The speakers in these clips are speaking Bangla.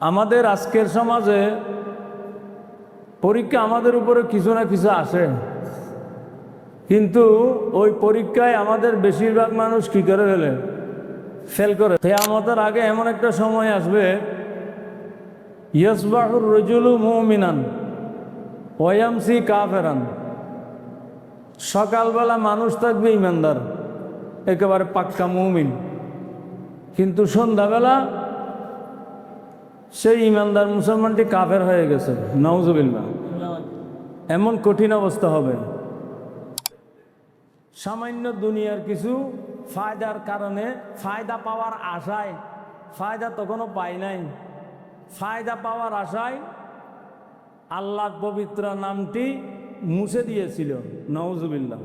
আমাদের আজকের সমাজে পরীক্ষা আমাদের উপরে কিছু না কিছু আসে, কিন্তু ওই পরীক্ষায় আমাদের বেশিরভাগ মানুষ কি করে ফেল করে। কিয়ামতের আগে এমন একটা সময় আসবে, ইয়াসবাহুর রাজুলু মুমিনান ওয়া ইয়ামসি কাফিরান। সকালবেলা মানুষ থাকবে ইমানদার, একেবারে পাক্কা মুমিন, কিন্তু সন্ধ্যাবেলা সেই ইমানদার মুসলমানটি কাফের হয়ে গেছে। নাউজুবিল্লাহ। এমন কঠিন অবস্থা হবে। সামান্য দুনিয়ার কিছু ফায়দার কারণে, ফায়দা পাওয়ার আশায়, ফায়দা তখনও পায় নাই, ফায়দা পাওয়ার আশায় আল্লাহর পবিত্র নামটি মুছে দিয়েছিল। নাউজুবিল্লাহ।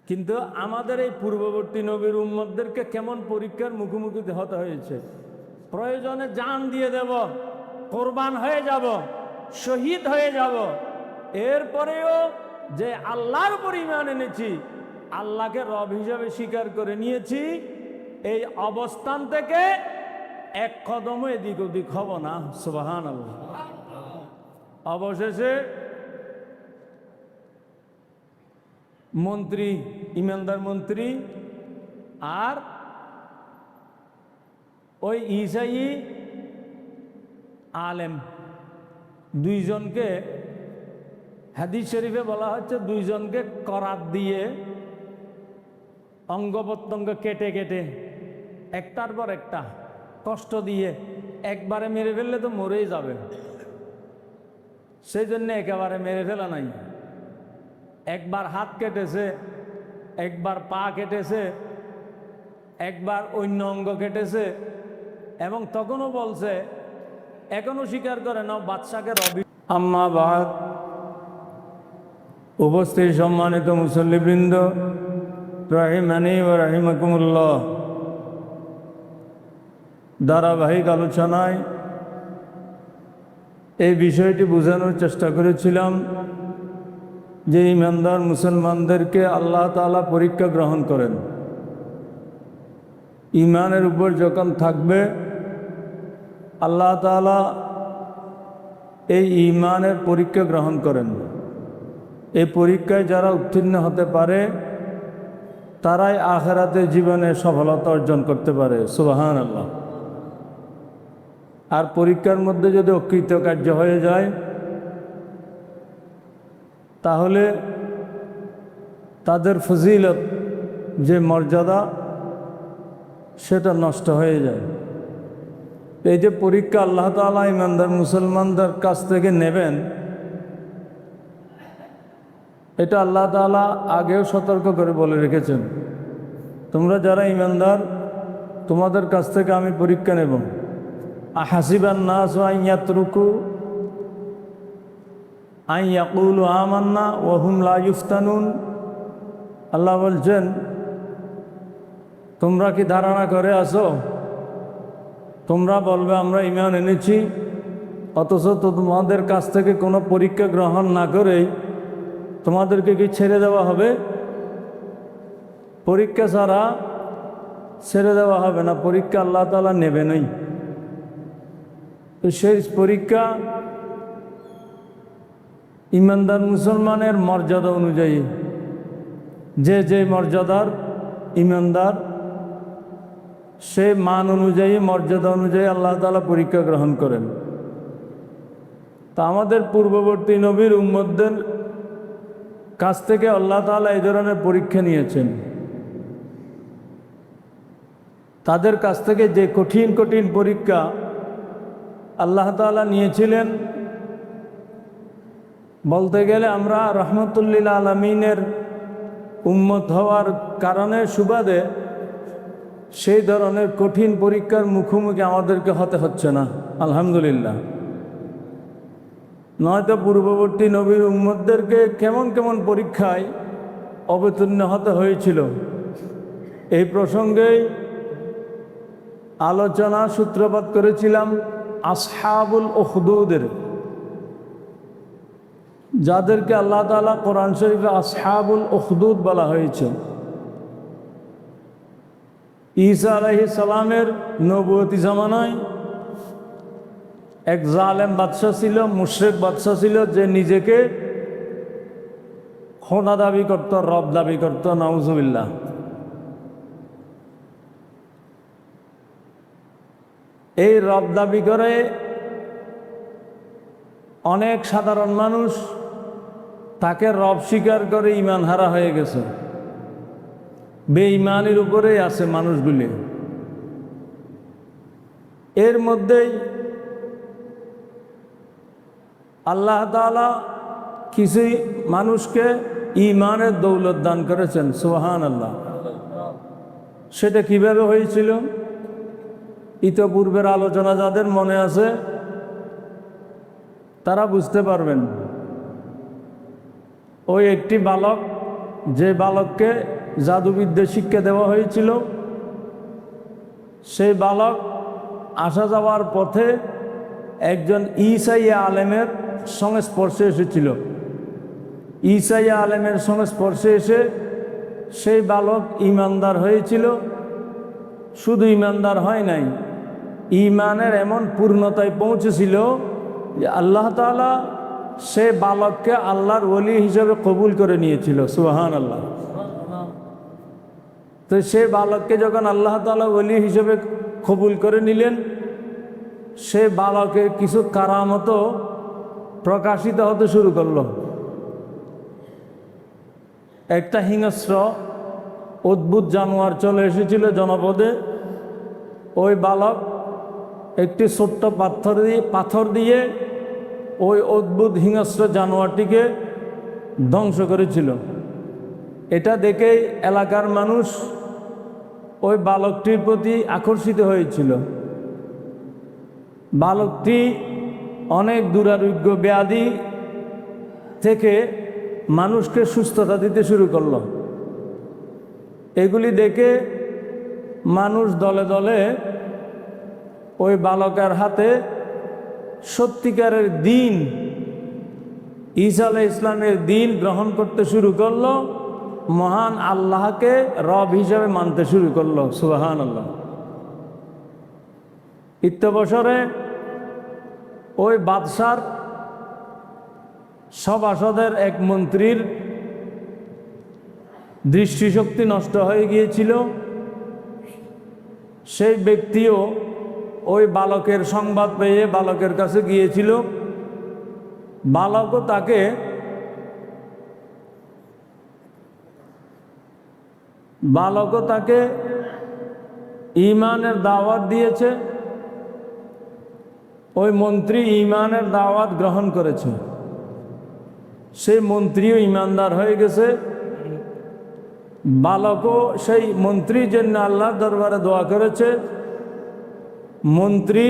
কিন্তু আমাদের এই পূর্ববর্তী নবীর উম্মতদেরকে কেমন পরীক্ষার মুখোমুখি হতে হয়েছে। প্রয়োজনে জান দিয়ে দেব, কোরবান হয়ে যাব, শহীদ হয়ে যাব, এরপরেও যে আল্লাহর উপর ঈমান এনেছি, আল্লাহকে রব হিসাবে স্বীকার করে নিয়েছি, এই অবস্থান থেকে এক কদমও এদিক ওদিক হব না। সুবহানাল্লাহ। অবশেষে মন্ত্রী, ইমানদার মন্ত্রী আর ওই ঈসাই আলেম, দুইজনকে হাদিস শরীফে বলা হচ্ছে, দুইজনকে করাত দিয়ে অঙ্গ প্রত্যঙ্গ কেটে কেটে একটার পর একটা কষ্ট দিয়ে একবারে মেরে ফেললে তো মরেই যাবে, সেই জন্য একেবারে মেরে ফেলা নাই। একবার হাত কেটেছে, একবার পা কেটেছে, একবার অন্য অঙ্গ কেটেছে, এবং তখনও বলছে, এখনো স্বীকার করে না বাদশাকে রবি। আম্মা বাদ, উপস্থিত সম্মানিত মুসল্লিবৃন্দ, রাহিমানি ও রাহিমাকুমুল্লাহ, ধারাবাহিক আলোচনায় এই বিষয়টি বোঝানোর চেষ্টা করেছিলাম যে ঈমানদার মুসলমানদেরকে আল্লাহ তাআলা পরীক্ষা গ্রহণ করেন। ঈমানের উপর যখন থাকবে, আল্লাহ তাআলা এই ঈমানের পরীক্ষা গ্রহণ করেন। এই পরীক্ষায় যারা উত্তীর্ণ হতে পারে, তারাই আখিরাতে জীবনে সফলতা অর্জন করতে পারে। সুবহানাল্লাহ। আর পরীক্ষার মধ্যে যদি অকৃতকার্য হয়ে যায়, তাহলে তাদের ফজিলত, যে মর্যাদা, সেটা নষ্ট হয়ে যায়। এই যে পরীক্ষা আল্লাহ তাআলা ঈমানদার মুসলমানদের কাছ থেকে নেবেন, এটা আল্লাহ তাআলা আগেও সতর্ক করে বলে রেখেছেন, তোমরা যারা ঈমানদার, তোমাদের কাছ থেকে আমি পরীক্ষা নেব। আহাসিবান নাসু আন ইয়াতরুকু আন ইয়াকুলু আমান্না ওয়া হুম লা ইফতানুন। আল্লাহ বলছেন, তোমরা কি ধারণা করে আছো, তোমরা বলবে আমরা ঈমান এনেছি, অথচ তোমাদের কাছ থেকে কোনো পরীক্ষা গ্রহণ না করেই তোমাদেরকে কি ছেড়ে দেওয়া হবে? পরীক্ষা ছাড়া ছেড়ে দেওয়া হবে না, পরীক্ষা আল্লাহ তাআলা নেবেনই। তো সেই পরীক্ষা ঈমানদার মুসলমানের মর্যাদা অনুযায়ী, যে যে মর্যাদার ঈমানদার, সে মান অনুযায়ী, মর্যাদা অনুযায়ী আল্লাহ তাআলা পরীক্ষা গ্রহণ করেন। তা আমাদের পূর্ববর্তী নবীর উম্মতদের কাছ থেকে আল্লাহ তাআলা এই ধরনের পরীক্ষা নিয়েছেন। তাদের কাছ থেকে যে কঠিন কঠিন পরীক্ষা আল্লাহ তাআলা নিয়েছিলেন, বলতে গেলে আমরা রহমতুল্লিল আলামিনের উম্মত হওয়ার কারণে, সুবাদে সেই ধরনের কঠিন পরীক্ষার মুখোমুখি আমাদেরকে হতে হচ্ছে না, আলহামদুলিল্লাহ। নয়তো পূর্ববর্তী নবীর উম্মতদেরকে কেমন কেমন পরীক্ষায় অবতীর্ণ হতে হয়েছিল। এই প্রসঙ্গেই আলোচনা সূত্রপাত করেছিলাম আসহাবুল উখদুদের, যাদেরকে আল্লাহ তাআলা কোরআন শরীফে আসহাবুল উখদুদ বলা হয়েছে। ঈসা আলাইহিস সালামের নবুয়তি জামানায় এক জালেম বাদশা ছিল, মুশরিক বাদশা ছিল, যে নিজেকে খোদা দাবি করত, রব দাবি করত, নাউজুবিল্লাহ। এই রব দাবি করে অনেক সাধারণ মানুষ তাকে রব স্বীকার করে ঈমান হারা হয়ে গেছে। বেঈমানের উপরেই আছে মানুষগুলি। এর মধ্যেই আল্লাহ তাআলা কিছু মানুষকে ঈমানের দৌলত দান করেছেন, সুবহানাল্লাহ। সেটা কিভাবে হয়েছিল ইতপূর্বের আলোচনা যাদের মনে আছে তারা বুঝতে পারবেন। ওই একটি বালক, যে বালককে জাদুবিদ্যা শিক্ষা দেওয়া হয়েছিল, সেই বালক আসা যাওয়ার পথে একজন ঈসাইয়া আলেমের সংস্পর্শে এসেছিল। ঈসাইয়া আলেমের সংস্পর্শে এসে সেই বালক ঈমানদার হয়েছিল। শুধু ঈমানদার হয় নাই, ঈমানের এমন পূর্ণতায় পৌঁছেছিল যে আল্লাহ তাআলা সে বালককে আল্লাহর ওলি হিসেবে কবুল করে নিয়েছিল, সুবহানাল্লাহ। তো সে বালককে যখন আল্লাহ তাআলা ওলি হিসেবে কবুল করে নিলেন, সে বালকের কিছু কারামত প্রকাশিত হতে শুরু করলো। একটা হিংস্র অদ্ভুত জানোয়ার চলে এসেছিল জনপদে। ওই বালক একটি ছোট্ট পাথর দিয়ে ওই অদ্ভুত হিংস্র জানোয়ারটিকে ধ্বংস করেছিল। এটা দেখেই এলাকার মানুষ ওই বালকটির প্রতি আকর্ষিত হয়েছিল। বালকটি অনেক দুরারোগ্য ব্যাধি থেকে মানুষকে সুস্থতা দিতে শুরু করলো। এগুলি দেখে মানুষ দলে দলে ওই বালকের হাতে সত্যিকারের দিন, ঈসা আলাইহিস ইসলামের দিন গ্রহণ করতে শুরু করলো, মহান আল্লাহকে রব হিসাবে মানতে শুরু করলো, সুবহানাল্লাহ। ইত্যবসরে ওই বাদশার সভাসদের এক মন্ত্রীর দৃষ্টিশক্তি নষ্ট হয়ে গিয়েছিল। সেই ব্যক্তিও ওই বালকের সংবাদ পেয়ে বালকের কাছে গিয়েছিল। বালকও তাকে ঈমানের দাওয়াত দিয়েছে। ওই মন্ত্রী ঈমানের দাওয়াত গ্রহণ করেছে। সেই মন্ত্রীও ঈমানদার হয়ে গেছে। বালকও সেই মন্ত্রীর জন্য আল্লাহর দরবারে দোয়া করেছে। মন্ত্রী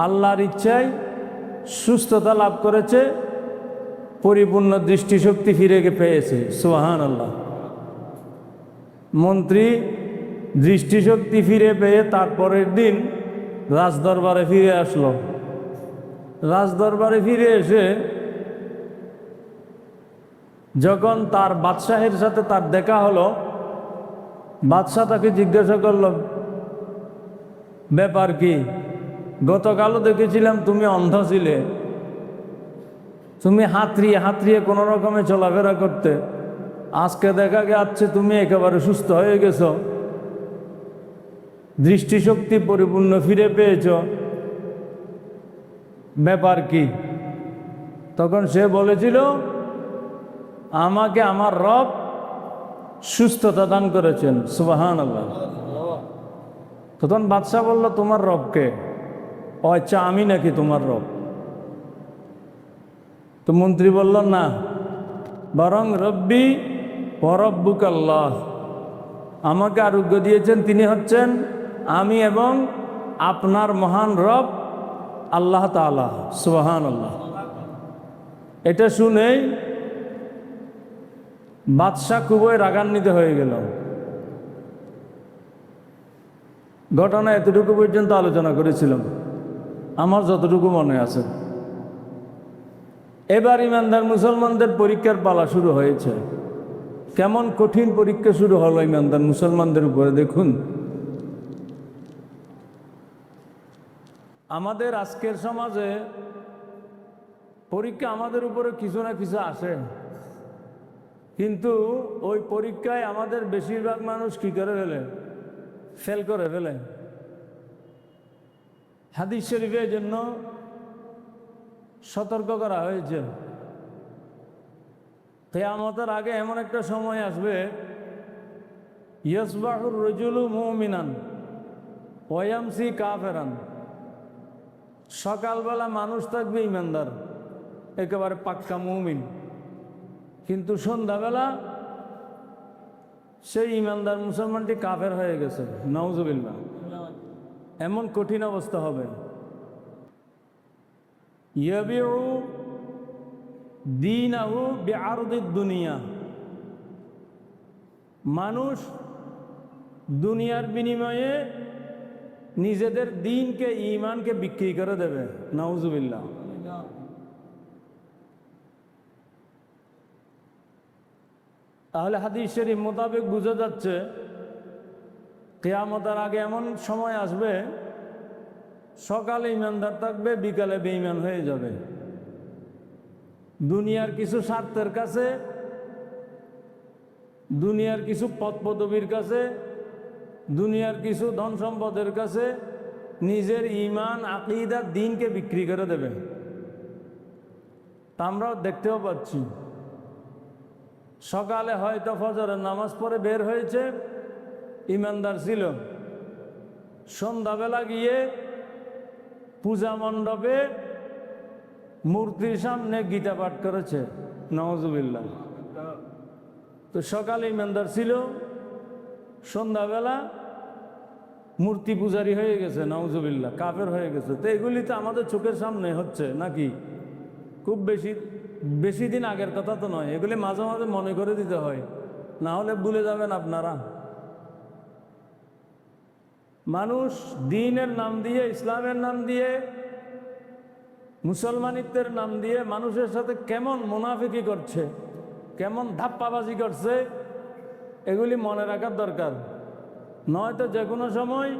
আল্লাহর ইচ্ছায় সুস্থতা লাভ করেছে, পরিপূর্ণ দৃষ্টিশক্তি ফিরে পেয়েছে, সুবহানাল্লাহ। মন্ত্রী দৃষ্টিশক্তি ফিরে পেয়ে তারপরের দিন রাজদরবারে ফিরে আসলো। রাজদরবারে ফিরে এসে যখন তার বাদশাহের সাথে তার দেখা হলো, বাদশাহ তাকে জিজ্ঞাসা করলো, ব্যাপার কি? গতকালও দেখেছিলাম তুমি অন্ধ ছিলে, তুমি হাতড়িয়ে কোনো রকমে চলাফেরা করতে, আজকে দেখা যাচ্ছে তুমি একেবারে সুস্থ হয়ে গেছো, দৃষ্টিশক্তি পরিপূর্ণ ফিরে পেয়েছ, ব্যাপার কি? তখন সে বলেছিল, আমাকে আমার রব সুস্থতা দান করেছেন, সুবহানাল্লাহ। তখন বাদশাহ বলল, তোমার রবকে? ও আচ্ছা, আমি নাকি তোমার রব? তো মন্ত্রী বলল, না, বরং রব্বি ওয়া রব্বুকাল্লাহ, আমাকে আরোগ্য দিয়েছেন তিনি হচ্ছেন আমি এবং আপনার মহান রব আল্লাহ তাআলা, সুবহানাল্লাহ। এটা শুনেই বাদশাহ খুবই রাগান্বিত হয়ে গেল। ঘটনা এতটুকু পর্যন্ত আলোচনা করেছিলাম, আমার যতটুকু মনে আছে। এবার ইমানদার মুসলমানদের পরীক্ষার পালা শুরু হয়েছে। কেমন কঠিন পরীক্ষা শুরু হলো ইমানদার মুসলমানদের উপরে, দেখুন। আমাদের আজকের সমাজে পরীক্ষা আমাদের উপরে কিছু না কিছু আসে, কিন্তু ওই পরীক্ষায় আমাদের বেশিরভাগ মানুষ কি করে ফেলে? ফেল করে ফেলে। হাদিস শরীফের জন্য সতর্ক করা হয়েছে, কিয়ামতের আগে এমন একটা সময় আসবে, ইয়াসবাহুর রাজুলু মুমিনান ওয়া ইয়ামসি কাফিরান। সকালবেলা মানুষ থাকবে ইমানদার, একেবারে পাক্কা মুমিন, কিন্তু সন্ধ্যাবেলা সেই ইমানদার মুসলমানটি কাফের হয়ে গেছে। নাউজুবিল্লাহ। এমন কঠিন অবস্থা হবে। ইয়াবিউ দীনাহু বিআরদিদ দুনিয়া। মানুষ দুনিয়ার বিনিময়ে নিজেদের দিনকে, ঈমানকে বিক্রি করে দেবে। নাউজুবিল্লাহ। তাহলে হাদিস শরীফ মোতাবেক বোঝা যাচ্ছে কিয়ামতের আগে এমন সময় আসবে, সকালে ইমানদার থাকবে, বিকালে বেঈমান হয়ে যাবে। দুনিয়ার কিছু স্বার্থের কাছে, দুনিয়ার কিছু পদ পদবীর কাছে, দুনিয়ার কিছু ধন সম্পদের কাছে নিজের ঈমান, আকীদা, দ্বীনকে বিক্রি করে দেবে। তা আমরাও দেখতেও পাচ্ছি। সকালে হয়তো ফজরের নামাজ পড়ে বের হয়েছে, ইমানদার ছিল, সন্ধ্যাবেলা গিয়ে পূজা মণ্ডপে মূর্তির সামনে গীতা পাঠ করেছে। নাউজুবিল্লাহ। তো সকালে ইমানদার ছিল, সন্ধ্যাবেলা মূর্তি পূজারী হয়ে গেছে। নাউজুবিল্লাহ, কাফের হয়ে গেছে। তো এগুলি তো আমাদের চোখের সামনে হচ্ছে নাকি? খুব বেশি দিন আগের কথা তো নয়, এগুলি মাঝে মাঝে মনে করে দিতে হয়, না হলে ভুলে যাবেন আপনারা। মানুষ দ্বীনের নাম দিয়ে, ইসলামের নাম দিয়ে, মুসলমানিত্বের নাম দিয়ে মানুষের সাথে কেমন মুনাফিকি করছে, কেমন ধাপ্পাবাজি করছে, এগুলি মনে রাখার দরকার। নয়তো যে কোনো সময়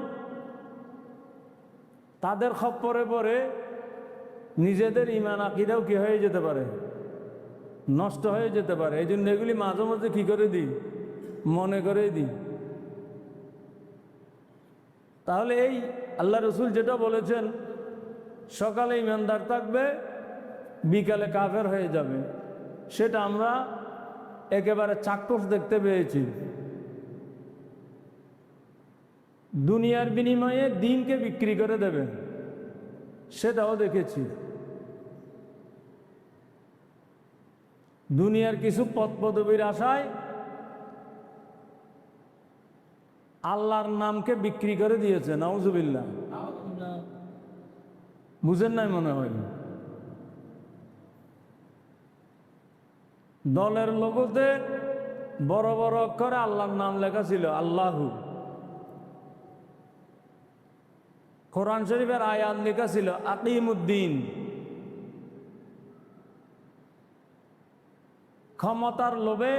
তাদের খপ্পরে পড়ে নিজেদের ঈমান আকীদাও কি হয়ে যেতে পারে? নষ্ট হয়ে যেতে পারে। এই জন্য এগুলি মাঝে মাঝে কি করে দিই? মনে করে দিই। তাহলে এই আল্লাহ রসুল যেটা বলেছেন, সকালে ইমানদার থাকবে, বিকালে কাফের হয়ে যাবে, সেটা আমরা একেবারে চাক্ষুষ দেখতে পেয়েছি। দুনিয়ার বিনিময়ে দ্বীনকে বিক্রি করে দেবে, সেটাও দেখেছি। দুনিয়ার কিছু পদ পদবীর আশায় আল্লাহর নামকে বিক্রি করে দিয়েছে। নাউজুবিল্লাহ। বুঝেন নাই মনে হয়। দলের লোগোতে বড় বড় অক্ষরে আল্লাহর নাম লেখা ছিল, আল্লাহু। কোরআন শরীফের আয়াত লেখা ছিল আকিমুদ্দিন। ক্ষমতার লোভে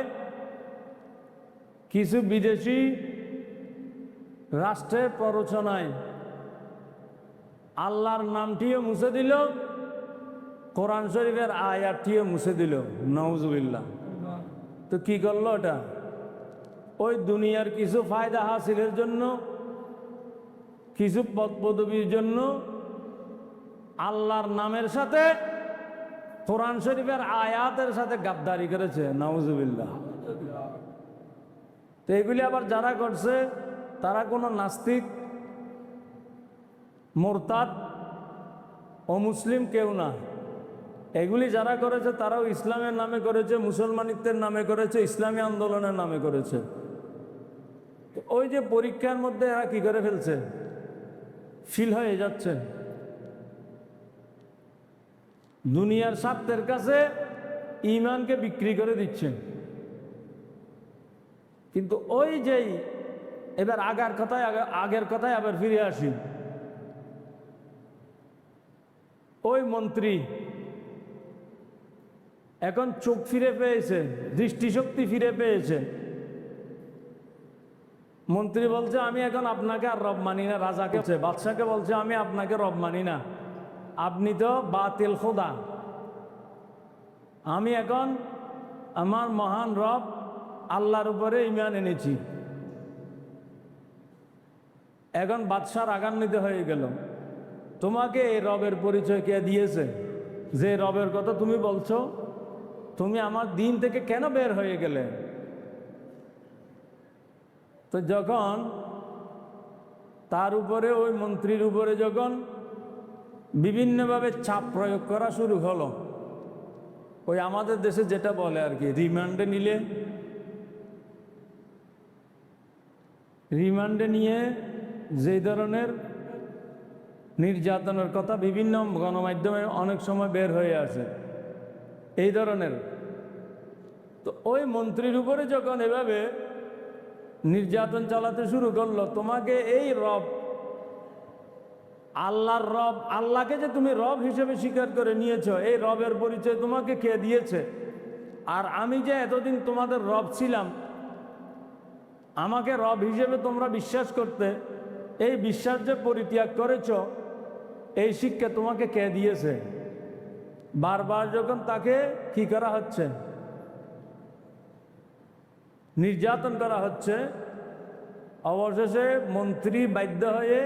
কিছু বিদেশি রাষ্ট্রের প্ররোচনায় আল্লাহর নামটিও মুছে দিল, কোরআন শরীফের আয়াতটিও মুছে দিল। নাউজুবিল্লাহ। তো কি করলো এটা? ওই দুনিয়ার কিছু ফায়দা হাসিলের জন্য, কিছু পদ পদবীর জন্য আল্লাহর নামের সাথে, কোরআন শরীফের আয়াতের সাথে গাদ্দারি করেছে। নাউজুবিল্লাহ। তো এগুলি আবার যারা করছে তারা কোনো নাস্তিক, মোরতাদ, অমুসলিম কেউ না। এগুলি যারা করেছে তারাও ইসলামের নামে করেছে, মুসলমানিত্বের নামে করেছে, ইসলামী আন্দোলনের নামে করেছে। তো ওই যে পরীক্ষার মধ্যে এরা কি করে ফেলছে? ফিল হয়ে যাচ্ছে। দুনিয়ার স্বার্থের কাছে ঈমানকে বিক্রি করে দিচ্ছে। কিন্তু ওই যেই এবার আগের কথায় আবার ফিরে আসি। ওই মন্ত্রী এখন চোখ ফিরে পেয়েছে, দৃষ্টিশক্তি ফিরে পেয়েছে। মন্ত্রী বলছে আমি এখন আপনাকে আর রব মানি না। রাজাকে বলছে, বাদশাকে বলছে আমি আপনাকে রব মানি না, আপনি তো বাতিল খোদা। আমি এখন আমার মহান রব আল্লাহর উপরে ঈমান এনেছি। এখন বাদশা রাগান্বিত হয়ে গেল, তোমাকে এই রবের পরিচয় কে দিয়েছে? যে রবের কথা তুমি বলছো, তুমি আমার দিন থেকে কেন বের হয়ে গেলে? তো যখন তার উপরে, ওই মন্ত্রীর উপরে যখন বিভিন্নভাবে চাপ প্রয়োগ করা শুরু হলো, ওই আমাদের দেশে যেটা বলে আর কি, রিমান্ডে নিয়ে যে ধরনের নির্যাতনের কথা বিভিন্ন গণমাধ্যমে অনেক সময় বের হয়ে আসে, এই ধরনের। তো ওই মন্ত্রীর উপরে যখন এভাবে নির্যাতন চালাতে শুরু করলো, তোমাকে এই রব, আল্লাহর রব, আল্লাহকে যে তুমি রব হিসেবে স্বীকার করে নিয়েছো, এই রবের পরিচয় তোমাকে কে দিয়েছে? আর আমি যে এতদিন তোমাদের রব ছিলাম, আমাকে রব হিসেবে তোমরা বিশ্বাস করতে, এই বিশ্বাস যে পরিত্যাগ করেছ, এই শিক্ষা তোমাকে কে দিয়েছে? বারবার যখন তাকে কি করা হচ্ছে, নির্যাতন করা হচ্ছে, অবশেষে মন্ত্রী বাধ্য হয়ে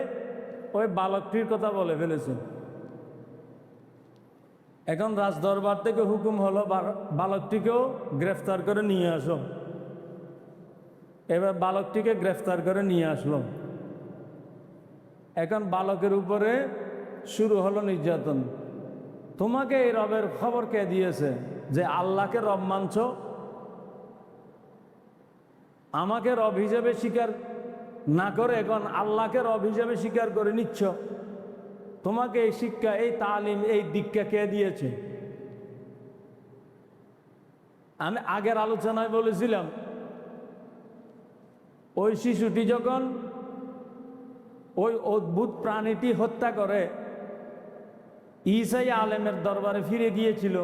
ওই বালকটির কথা বলে ফেলেছে। এখন রাজদরবার থেকে হুকুম হলো বালকটিকেও গ্রেফতার করে নিয়ে আসো। এবার বালকটিকে গ্রেফতার করে নিয়ে আসলো। এখন বালকের উপরে শুরু হলো নির্যাতন। তোমাকে এই রবের খবর কে দিয়েছে যে আল্লাহকে রব মানছ? আমাকে রব হিসেবে স্বীকার না করে এখন আল্লাহকে রব হিসেবে স্বীকার করে নিচ্ছ। তোমাকে এই শিক্ষা, এই তালিম, এই দীক্ষা কে দিয়েছে? আমি আগের আলোচনায় বলেছিলাম, ওই শিশুটি যখন ওই অদ্ভুত প্রাণীটি হত্যা করে ঈসা আলেমের দরবারে ফিরে গিয়েছিল,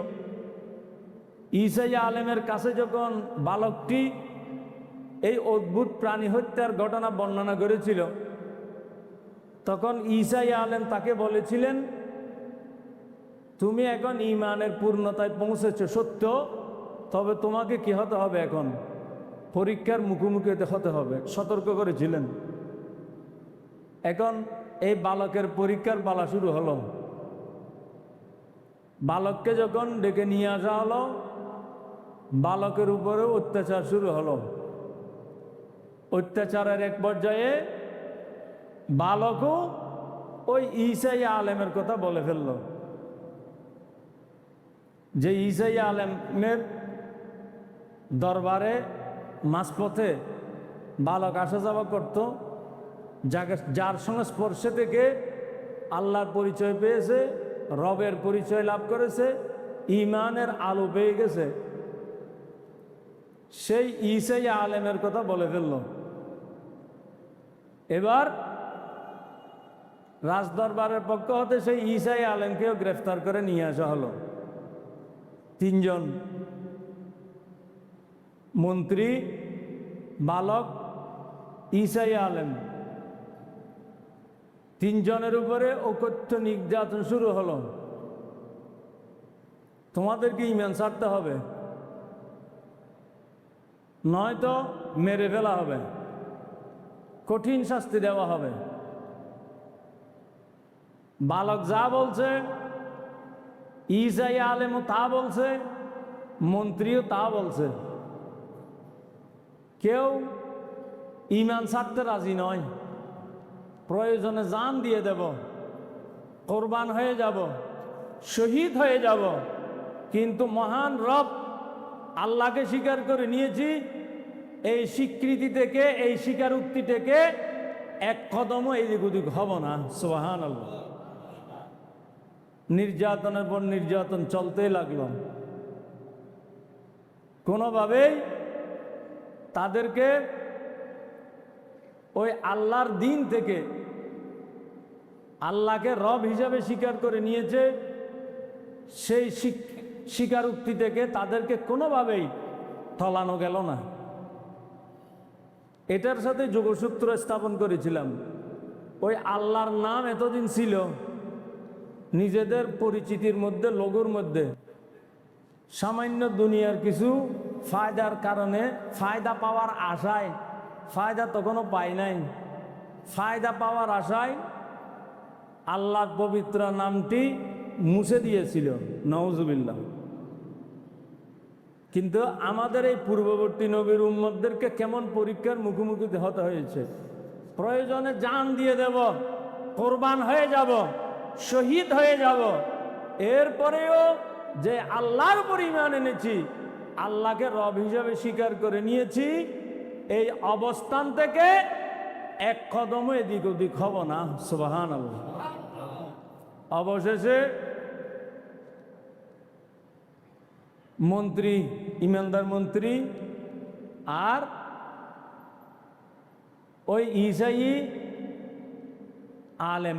ঈসা আলেমের কাছে যখন বালকটি এই অদ্ভুত প্রাণী হত্যার ঘটনা বর্ণনা করেছিল, তখন ঈসা আলেম তাকে বলেছিলেন, তুমি এখন ঈমানের পূর্ণতায় পৌঁছেছ সত্য, তবে তোমাকে কি হতে হবে? এখন পরীক্ষার মুখোমুখি হতে হবে, সতর্ক করেছিলেন। এখন এই বালকের পরীক্ষার পালা শুরু হলো। বালককে যখন ডেকে নিয়ে আসা হলো, বালকের উপরে অত্যাচার শুরু হলো। অত্যাচারের এক পর্যায়ে বালকও ওই ঈসা আলেমের কথা বলে ফেলল, যে ঈসা আলেমের দরবারে মাঝপথে বালক আসা যাওয়া করত, যার সংস্পর্শে থেকে আল্লাহর পরিচয় পেয়েছে, রবের পরিচয় লাভ করেছে, ঈমানের আলো পেয়ে গেছে, সেই ঈসা আলেমের কথা বলে ফেলল। এবার রাজদরবারের পক্ষ হতে সেই ঈসা আলেমকেও গ্রেফতার করে নিয়ে আসা হলো। তিনজন, মন্ত্রী, বালক, ঈসা আলেম, তিনজনের উপরে অকথ্য নির্যাতন শুরু হলো। তোমাদেরকে ঈমান ছাড়তে হবে, নয়তো মেরে ফেলা হবে, কঠিন শাস্তি দেওয়া হবে। বালক যা বলছে, ঈসা আলেমও তা বলছে, মন্ত্রীও তা বলছে। কেউ ঈমান ছাড়তে রাজি নয়। প্রয়োজনে জান দিয়ে দেব, কোরবান হয়ে যাব, শহীদ হয়ে যাব, কিন্তু মহান রব আল্লাহকে স্বীকার করে নিয়েছি, এই স্বীকৃতি থেকে, এই স্বীকারোক্তি থেকে এক কদমও এদিক ওদিক হব না। সুবহানাল্লাহ। নির্যাতনের পর নির্যাতন চলতেই লাগলো। কোনোভাবেই তাদেরকে ওই আল্লাহর দিন থেকে, আল্লাহকে রব হিসাবে স্বীকার করে নিয়েছে, সেই স্বীকারোক্তি থেকে তাদেরকে কোনোভাবেই টলানো গেল না। এটার সাথে যোগসূত্র স্থাপন করেছিলাম। ওই আল্লাহর নাম এতদিন ছিল নিজেদের পরিচিতির মধ্যে, লোগোর মধ্যে। সামান্য দুনিয়ার কিছু ফায়দার কারণে, ফায়দা পাওয়ার আশায়, ফায়দা তখনও পাই নাই, ফায়দা পাওয়ার আশায় আল্লাহর পবিত্র নামটি মুছে দিয়েছিল, নাউজুবিল্লাহ। কিন্তু আমাদের এই পূর্ববর্তী নবীর উম্মতদেরকে কেমন পরীক্ষার মুখোমুখি হতে হয়েছে। প্রয়োজনে জান দিয়ে দেব, কোরবান হয়ে যাব, শহীদ হয়ে যাব, এরপরেও যে আল্লাহর উপর ঈমান এনেছি, আল্লাহকে রব হিসাবে স্বীকার করে নিয়েছি, এই অবস্থান থেকে এক কদমও এদিক ওদিক হব না। সুবহানাল্লাহ। অবশেষে মন্ত্রী, ইমানদার মন্ত্রী আর ওই ঈসাই আলেম,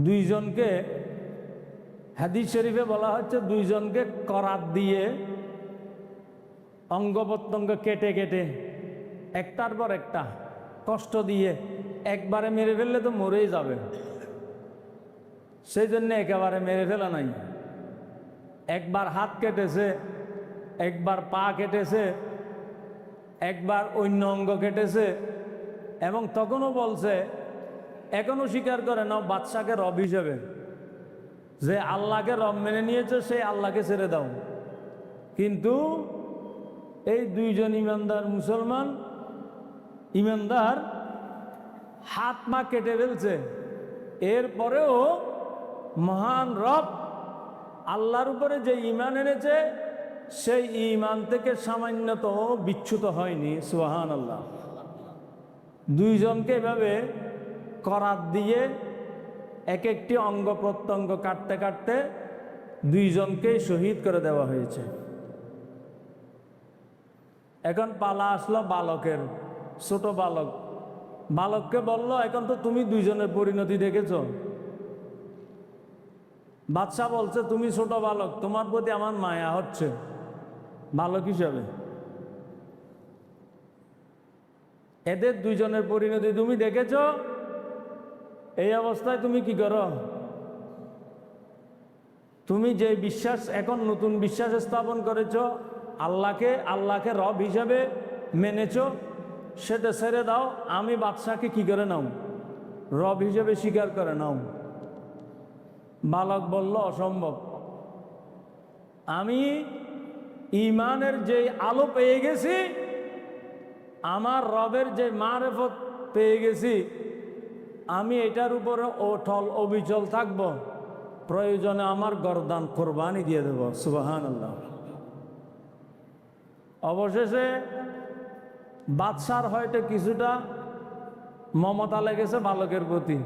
দুইজনকে, হাদিস শরীফে বলা হচ্ছে, দুইজনকে করাত দিয়ে অঙ্গ প্রত্যঙ্গ কেটে কেটে একটার পর একটা কষ্ট দিয়ে একবারে মেরে ফেললে তো মরেই যাবে, সেই জন্য একেবারে মেরে ফেলা নাই। একবার হাত কেটেছে, একবার পা কেটেছে, একবার অন্য অঙ্গ কেটেছে, এবং তখনও বলছে, এখনও স্বীকার করে নাও বাদশাকে রব হিসেবে, যে আল্লাহকে রব মেনে নিয়েছে সেই আল্লাহকে ছেড়ে দাও। কিন্তু এই দুইজন ইমানদার মুসলমান, ইমানদার হাত মা কেটে ফেলছে, এরপরেও মহান রব আল্লাহর উপরে যে ঈমান এনেছে সেই ঈমান থেকে সামান্যতম বিচ্যুত হয়নি। সুবহানাল্লাহ। দুইজনকে এভাবে করাত দিয়ে এক একটি অঙ্গ প্রত্যঙ্গ কাটতে কাটতে দুইজনকেই শহীদ করে দেওয়া হয়েছে। এখন পালা আসলো বালকের, ছোট বালক। বালককে বলল, এখন তো তুমি দুইজনের পরিণতি দেখেছ। বাদশা বলছে, তুমি ছোট বালক, তোমার প্রতি আমার মায়া হচ্ছে বালক হিসাবে। এদের দুইজনের পরিণতি তুমি দেখেছ, এই অবস্থায় তুমি কি করো? তুমি যে বিশ্বাস, এখন নতুন বিশ্বাস স্থাপন করেছ, আল্লাহকে রব হিসাবে মেনেছ, সেটা ছেড়ে দাও। আমি বাদশাকে কি করে নাও? রব হিসেবে স্বীকার করে নাও। বালক বলল, অসম্ভব। আমি ঈমানের যে আলো পেয়ে গেছি, আমার রবের যে মারেফত পেয়ে গেছি, আমি এটার উপরে অটল অবিচল থাকব। প্রয়োজনে আমার গরদান কোরবানি দিয়ে দেব। সুবহানাল্লাহ। অবশেষে বাদশার হয়তো কিছুটা মমতা লেগেছে বালকের প্রতি।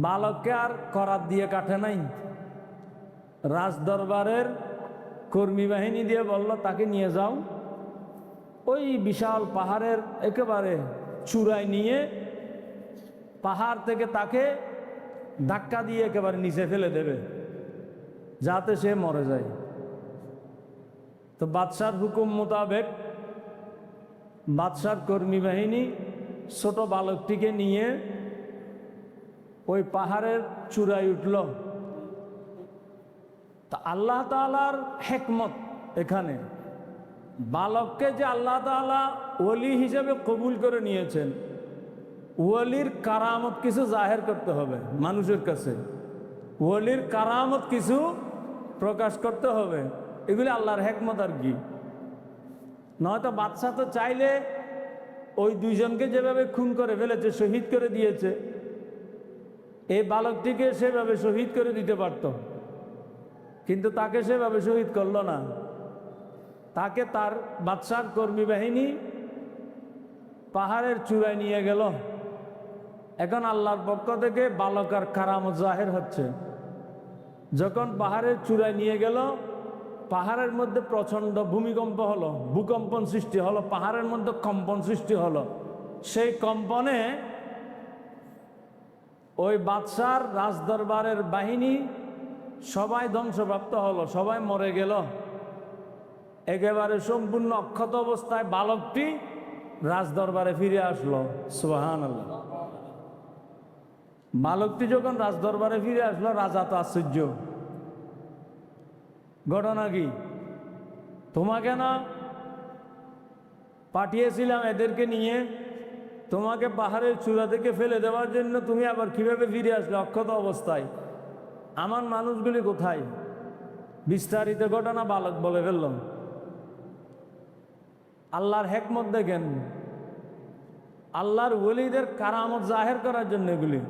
বালককে আর করাত দিয়ে কাটে নাই, রাজদরবারের কর্মী বাহিনী দিয়ে বলল, তাকে নিয়ে যাও, ওই বিশাল পাহাড়ের একেবারে চূড়ায় নিয়ে পাহাড় থেকে তাকে ধাক্কা দিয়ে একেবারে নিচে ফেলে দেবে, যাতে সে মরে যায়। তো বাদশার হুকুম মোতাবেক বাদশার কর্মী বাহিনী ছোট বালকটিকে নিয়ে ওই পাহাড়ের চূড়ায় উঠল। তা আল্লাহ তাআলার হিকমত এখানে, বালককে যে আল্লাহ তাআলা ওলি হিসেবে কবুল করে নিয়েছেন, ওলির কারামত কিছু জাহের করতে হবে মানুষের কাছে, ওলির কারামত কিছু প্রকাশ করতে হবে। এগুলি আল্লাহর হিকমত আর কি। নয়তো বাদশা তো চাইলে ওই দুইজনকে যেভাবে খুন করে ফেলেছে, শহীদ করে দিয়েছে, এই বালকটিকে সেভাবে শহীদ করে দিতে পারত, কিন্তু তাকে সেভাবে শহীদ করল না। তাকে তার বাদশার কর্মী বাহিনী পাহাড়ের চূড়ায় নিয়ে গেল। এখন আল্লাহর পক্ষ থেকে বালকার কারামত জাহের হচ্ছে। যখন পাহাড়ের চূড়ায় নিয়ে গেল, পাহাড়ের মধ্যে প্রচণ্ড ভূমিকম্প হলো, ভূকম্পন সৃষ্টি হলো, পাহাড়ের মধ্যে কম্পন সৃষ্টি হলো। সেই কম্পনে ওই বাদশার রাজদরবারের বাহিনী সবাই ধ্বংসপ্রাপ্ত হলো, সবাই মরে গেল। একেবারে সম্পূর্ণ অক্ষত অবস্থায় বালকটি রাজদরবারে ফিরে আসলো। সুবহানাল্লাহ। বালকটি যখন রাজদরবারে ফিরে আসলো, রাজা তো আশ্চর্য। ঘটনা কি? তোমাকে না পাঠিয়েছিলাম এদেরকে নিয়ে তোমাকে পাহাড়ের চূড়া থেকে ফেলে দেওয়ার জন্য, তুমি আবার কিভাবে ফিরে আসলে অক্ষত অবস্থায়? আমার মানুষগুলি কোথায়? বিস্তারিত ঘটনা বালক বলে ফেলল। আল্লাহর হেকমত দেখেন, আল্লাহর ওলিদের কারামত জাহের করার জন্য এগুলি।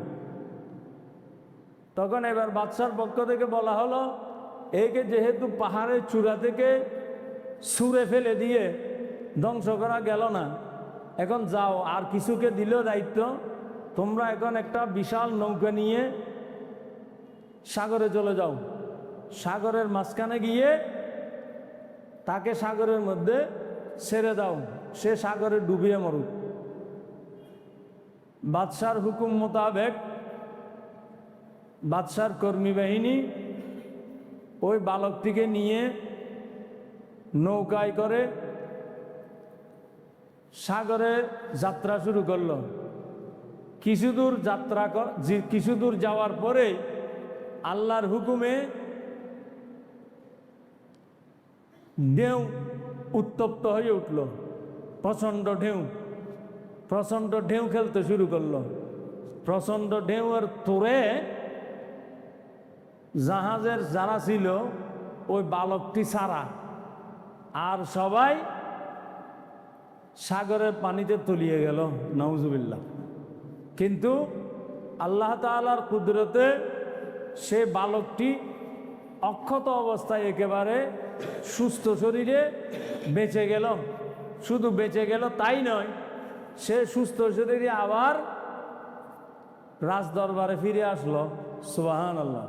তখন এবার বাদশার পক্ষ থেকে বলা হলো, একে যেহেতু পাহাড়ের চূড়া থেকে ছুঁড়ে ফেলে দিয়ে ধ্বংস করা গেল না, এখন যাও, আর কিছুকে দিল দায়িত্ব, তোমরা এখন একটা বিশাল নৌকা নিয়ে সাগরে চলে যাও। সাগরের মাঝখানে গিয়ে তাকে সাগরের মধ্যে ছেড়ে দাও, সে সাগরে ডুবিয়ে মরুক। বাদশার হুকুম মোতাবেক বাদশার কর্মী বাহিনী ওই বালকটিকে নিয়ে নৌকায় করে সাগরে যাত্রা শুরু করলো। কিছু দূর যাওয়ার পরে আল্লাহর হুকুমে ঢেউ উত্তপ্ত হয়ে উঠল। প্রচণ্ড ঢেউ খেলতে শুরু করলো। প্রচণ্ড ঢেউয়ের তোড়ে জাহাজের যারা ছিল ওই বালকটি ছাড়া আর সবাই সাগরের পানিতে তলিয়ে গেল। নাউজুবিল্লাহ। কিন্তু আল্লাহ তাআলার কুদরতে সে বালকটি অক্ষত অবস্থায় একেবারে সুস্থ শরীরে বেঁচে গেল। শুধু বেঁচে গেল তাই নয়, সে সুস্থ শরীরে আবার রাজদরবারে ফিরে আসলো। সুবহানাল্লাহ।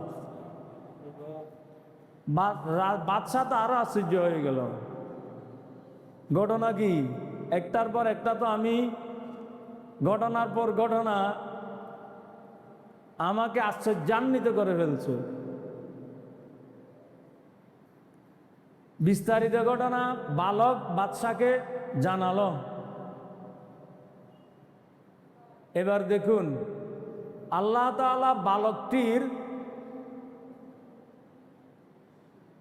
বাদশাহ তো আরো আশ্চর্য হয়ে গেল। ঘটনা কি? একটার পর একটা তো আমি ঘটনার পর ঘটনা আমাকে আশ্চর্যান্বিত করে ফেলছো। বিস্তারিত ঘটনা বালক বাদশাকে জানালো। এবার দেখুন, আল্লাহ তাআলা বালকটির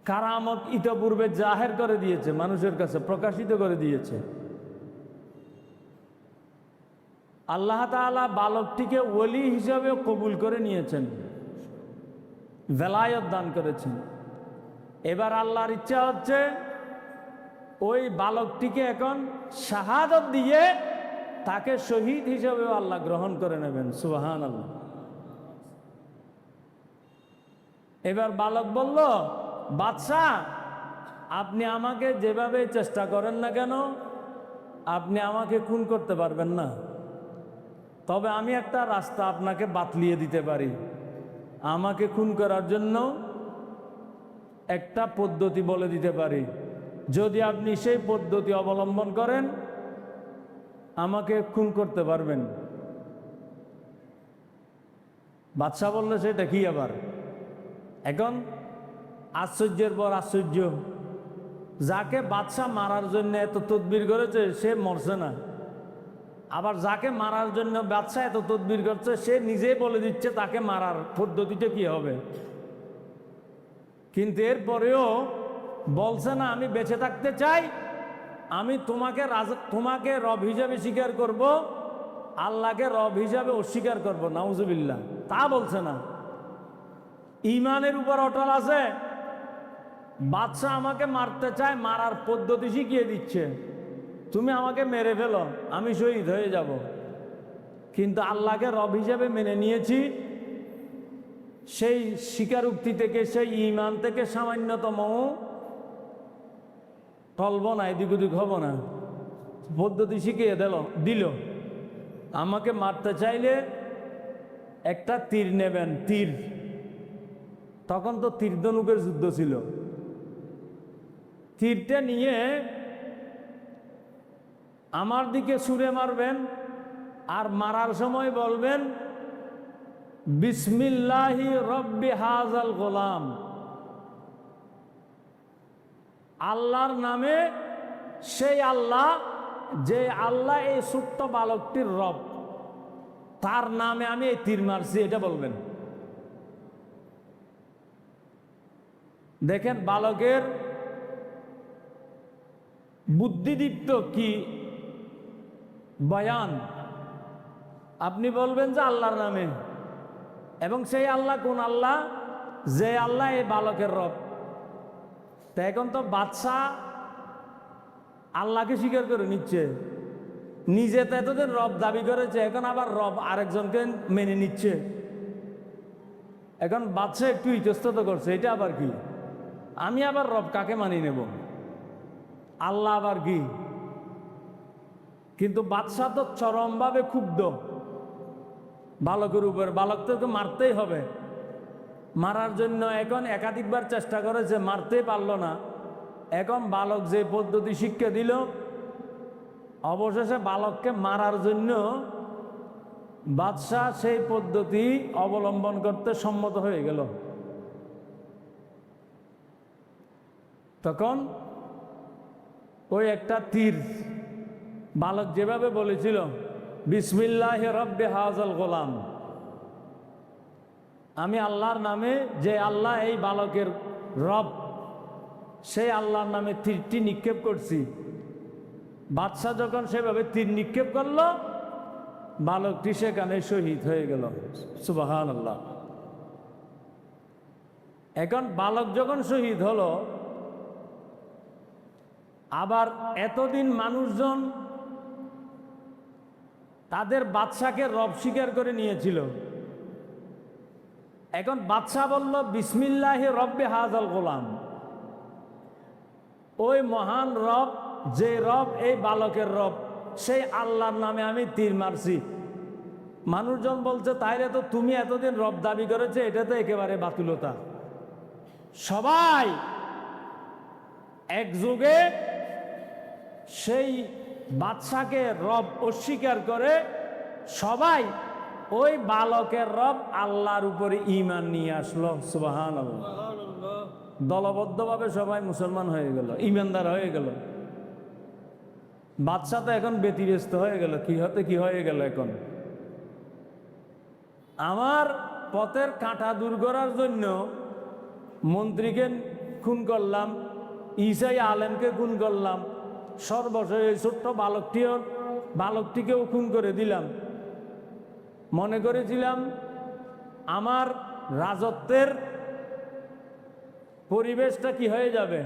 কারামত ইতিপূর্বে জাহের করে দিয়েছে, মানুষের কাছে প্রকাশিত করে দিয়েছে। আল্লাহ তাআলা বালকটিকে ওলি হিসাবে কবুল করে নিয়েছেন, ভেলায়ত দান করেছেন। এবার আল্লাহর ইচ্ছা হচ্ছে ওই বালকটিকে এখন শাহাদত দিয়ে তাকে শহীদ হিসাবেও আল্লাহ গ্রহণ করে নেবেন। সুবহানাল্লাহ। এবার বালক বলল, বাদশাহ, আপনি আমাকে যেভাবে চেষ্টা করেন না কেন, আপনি আমাকে খুন করতে পারবেন না। তবে আমি একটা রাস্তা আপনাকে বাতলিয়ে দিতে পারি। আমাকে খুন করার জন্য একটা পদ্ধতি বলে দিতে পারি। যদি আপনি সেই পদ্ধতি অবলম্বন করেন, আমাকে খুন করতে পারবেন। বাদশাহ বললে, সেটা কি আবার? এখন আশ্চর্যের পর আশ্চর্য। যাকে বাদশাহ মারার জন্য এত তদবির করেছে সে মরছে না, আবার যাকে মারার জন্য বাদশাহ এত তদবির করছে সে নিজেই বলে দিচ্ছে তাকে মারার পদ্ধতিটা কি হবে। কিন্তু এরপরেও বলছে না, আমি বেঁচে থাকতে চাই, আমি তোমাকে রব হিসাবে স্বীকার করব, আল্লাহকে রব হিসাবে অস্বীকার করব। নাউজুবিল্লাহ। তা বলছে না, ঈমানের উপর অটল আছে। বাদশাহ আমাকে মারতে চায়, মারার পদ্ধতি শিখিয়ে দিচ্ছে, তুমি আমাকে মেরে ফেলো, আমি শহীদ হয়ে যাব। কিন্তু আল্লাহকে রব হিসাবে মেনে নিয়েছি, সেই স্বীকারোক্তি থেকে, সেই ঈমান থেকে সামান্যতম টলব না, এদিক ওদিক হব না। পদ্ধতি শিখিয়ে দিল। আমাকে মারতে চাইলে একটা তীর নেবেন, তীর। তখন তো তীর ধনুকের যুদ্ধ ছিল। তীরটা নিয়ে আমার দিকে ছুঁড়ে মারবেন, আর মারার সময় বলবেন, বিসমিল্লাহি রব্বি হাজাল গোলাম। আল্লাহর নামে সেই আল্লাহ যে আল্লাহ এই ছোট্ট বালকটির রব, তার নামে আমি এই তীর মারছি, এটা বলবেন। দেখেন বালকের বুদ্ধিদীপ্ত কি বয়ান। আপনি বলবেন যে আল্লাহর নামে, এবং সেই আল্লাহ কোন আল্লাহ? যে আল্লাহ এই বালকের রব। তা এখন তো বাদশাহ আল্লাহকে স্বীকার করে নিচ্ছে, নিজে তো এতদিন রব দাবি করেছে, এখন আবার রব আরেকজনকে মেনে নিচ্ছে। এখন বাদশাহ একটু ইতস্তত করছে, এটা আবার কি? আমি আবার রব কাকে মানি নেব? আল্লাহ আবার কি? কিন্তু বাদশাহ তো চরমভাবে ক্ষুব্ধ বালকের উপর। বালক তো মারতেই হবে। মারার জন্য এখন একাধিকবার চেষ্টা করেছে, মারতেই পারল না। এখন বালক যে পদ্ধতি শিক্ষা দিল, অবশেষে বালককে মারার জন্য বাদশাহ সেই পদ্ধতি অবলম্বন করতে সম্মত হয়ে গেল। তখন ওই একটা তীর, বালক যেভাবে বলেছিল বিসমিল্লাহ রব্বে হাজাল গোলাম, আমি আল্লাহর নামে, যে আল্লাহ এই বালকের রব, সেই আল্লাহর নামে তীরটি নিক্ষেপ করছি। বাদশাহ যখন সেভাবে তীর নিক্ষেপ করল, বালকটি সেখানে শহীদ হয়ে গেল। সুবহানাল্লাহ। এখন বালক যখন শহীদ হলো, আবার এতদিন মানুষজন তাদের বাদশাকে রব স্বীকার করে নিয়েছিল। এখন বাদশাহ বলল বিসমিল্লাহ রব্বে হাজাল গোলাম, ওই মহান রব, যে রব এই বালকের রব, সেই আল্লাহর নামে আমি তীর মারছি। মানুষজন বলছে তাইলে তো তুমি এতদিন রব দাবি করেছে, এটা তো একেবারে বাতুলতা। সবাই একযোগে সেই বাদশাকে রব অস্বীকার করে সবাই ওই বালকের রব আল্লাহর উপরে ঈমান নিয়ে আসলো। সুবহানাল্লাহ। দলবদ্ধভাবে সবাই মুসলমান হয়ে গেল, ঈমানদার হয়ে গেল। বাদশা তো এখন ব্যতিব্যস্ত হয়ে গেল, কি হতে কি হয়ে গেল। এখন আমার পথের কাঁটা দূর করার জন্য মন্ত্রীকে খুন করলাম, ঈসাই আলেমকে খুন করলাম, সর্বশেষ এই ছোট্ট বালকটিকেও খুন করে দিলাম। মনে করেছিলাম আমার রাজত্বের পরিবেশটা কি হয়ে যাবে,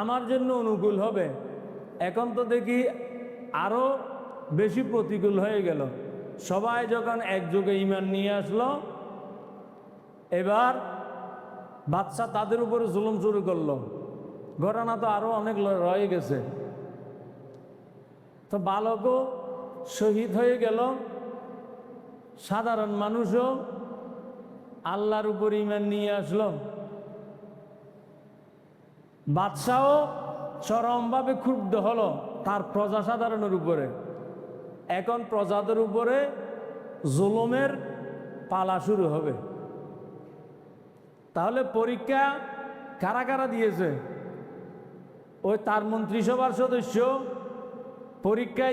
আমার জন্য অনুকূল হবে। এখন তো দেখি আরো বেশি প্রতিকূল হয়ে গেল। সবাই যখন একযোগে ঈমান নিয়ে আসলো, এবার বাদশা তাদের উপরে জুলুম শুরু করলো। ঘটনা তো আরো অনেক রয়ে গেছে। তো বালকও শহীদ হয়ে গেল, সাধারণ মানুষও আল্লাহর উপর ঈমান নিয়ে আসলো। বাদশাও চরমভাবে ক্ষুব্ধ হলো তার প্রজা সাধারণের উপরে। এখন প্রজাদের উপরে জুলুমের পালা শুরু হবে। তাহলে পরীক্ষা কারা কারা দিয়েছে? ওই তার মন্ত্রিসভার সদস্য পরীক্ষা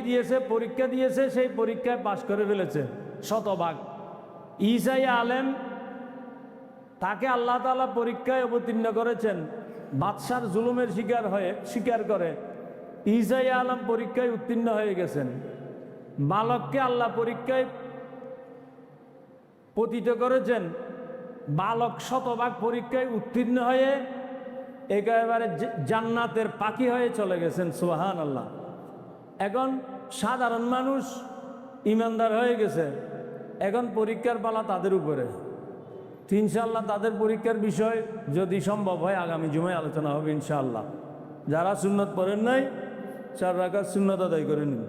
দিয়েছে, সেই পরীক্ষায় পাশ করে ফেলেছে শতভাগ। ঈসাই আলেম, তাকে আল্লাহ তাআলা পরীক্ষায় অবতীর্ণ করেছেন, বাদশার জুলুমের স্বীকার করে ঈসাই আলেম পরীক্ষায় উত্তীর্ণ হয়ে গেছেন। বালককে আল্লাহ পরীক্ষায় পতিত করেছেন, বালক শতভাগ পরীক্ষায় উত্তীর্ণ হয়ে একেবারে জান্নাতের পাখি হয়ে চলে গেছেন। সুবহানাল্লাহ। এখন সাধারণ মানুষ ঈমানদার হয়ে গেছে, এখন পরীক্ষার পালা তাদের উপরে। ইনশাআল্লাহ তাদের পরীক্ষার বিষয় যদি সম্ভব হয় আগামী জুমায় আলোচনা হবে ইনশাআল্লাহ। যারা সুন্নত পড়েন নাই 4 রাকাত সুন্নত আদায় করে নিন।